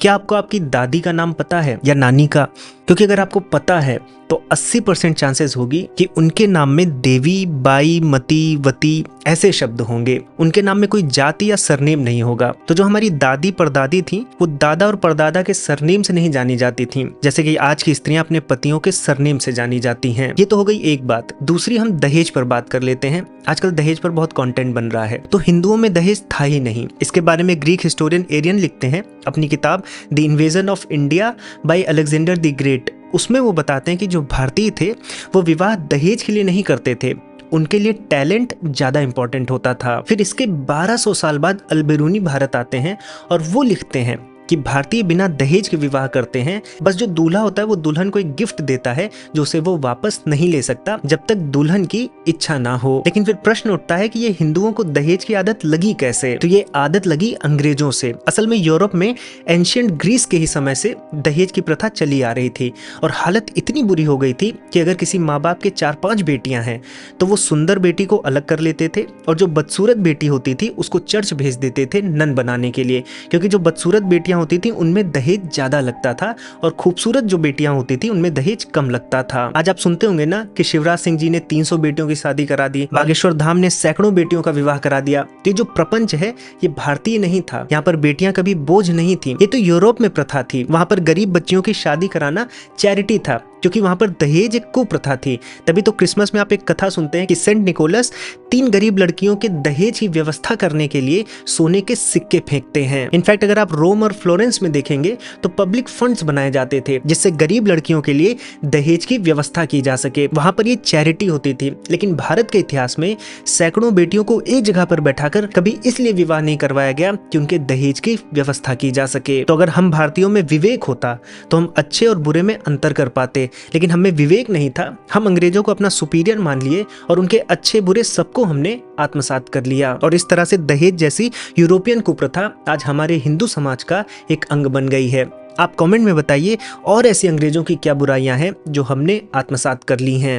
क्या आपको आपकी दादी का नाम पता है या नानी का? क्योंकि अगर आपको पता है तो 80% चांसेस होगी कि उनके नाम में देवी, बाई, मती, वती ऐसे शब्द होंगे। उनके नाम में कोई जाति या सरनेम नहीं होगा। तो जो हमारी दादी परदादी थी वो दादा और परदादा के सरनेम से नहीं जानी जाती थी, जैसे कि आज की स्त्रियां अपने पतियों के सरनेम से जानी जाती हैं। ये तो हो गई एक बात। दूसरी, हम दहेज पर बात कर लेते हैं। आजकल दहेज पर बहुत कंटेंट बन रहा है। तो हिंदुओं में दहेज था ही नहीं। इसके बारे में ग्रीक हिस्टोरियन एरियन लिखते हैं अपनी किताब the invasion of India by Alexander the great. उसमें वो बताते हैं कि जो भारतीय थे वो विवाह दहेज के लिए नहीं करते थे, उनके लिए टैलेंट ज़्यादा इंपॉर्टेंट होता था। फिर इसके 1200 साल बाद अल्बेरूनी भारत आते हैं और वो लिखते हैं कि भारतीय बिना दहेज के विवाह करते हैं। बस जो दूल्हा होता है वो दुल्हन को एक गिफ्ट देता है जो उसे वो वापस नहीं ले सकता जब तक दुल्हन की इच्छा ना हो। लेकिन फिर प्रश्न उठता है कि ये हिंदुओं को दहेज की आदत लगी कैसे? तो ये आदत लगी अंग्रेजों से। असल में यूरोप में एंशिएंट ग्रीस के ही समय से दहेज की प्रथा चली आ रही थी और हालत इतनी बुरी हो गई थी कि अगर किसी माँ बाप के 4-5 बेटियां हैं तो वो सुंदर बेटी को अलग कर लेते थे और जो बदसूरत बेटी होती थी उसको चर्च भेज देते थे नन बनाने के लिए, क्योंकि जो बदसूरत बेटियां होती थी उनमें दहेज ज्यादा लगता था और खूबसूरत जो बेटियां होती थी उनमें दहेज कम लगता था। आज आप सुनते होंगे ना कि शिवराज सिंह जी ने 300 बेटियों की शादी करा दी, बागेश्वर धाम ने सैकड़ों बेटियों का विवाह करा दिया। तो ये जो प्रपंच है ये भारतीय नहीं था। यहाँ पर बेटियां कभी बोझ नहीं थी। ये तो यूरोप में प्रथा थी। वहां पर गरीब बच्चियों की शादी कराना चैरिटी था, क्योंकि वहां पर दहेज एक कुप्रथा थी। तभी तो क्रिसमस में आप एक कथा सुनते हैं कि सेंट निकोलस 3 गरीब लड़कियों के दहेज की व्यवस्था करने के लिए सोने के सिक्के फेंकते हैं। इनफैक्ट अगर आप रोम और फ्लोरेंस में देखेंगे तो पब्लिक फंड्स बनाए जाते थे जिससे गरीब लड़कियों के लिए दहेज की व्यवस्था की जा सके। वहां पर ये चैरिटी होती थी। लेकिन भारत के इतिहास में सैकड़ों बेटियों को एक जगह पर बैठाकर कभी इसलिए विवाह नहीं करवाया गया कि उनके दहेज की व्यवस्था की जा सके। तो अगर हम भारतीयों में विवेक होता तो हम अच्छे और बुरे में अंतर कर पाते, लेकिन हमें विवेक नहीं था। हम अंग्रेजों को अपना सुपीरियर मान लिए और उनके अच्छे बुरे सबको हमने आत्मसात कर लिया और इस तरह से दहेज जैसी यूरोपियन कुप्रथा आज हमारे हिंदू समाज का एक अंग बन गई है। आप कमेंट में बताइए और ऐसी अंग्रेजों की क्या बुराइयां हैं जो हमने आत्मसात कर ली हैं।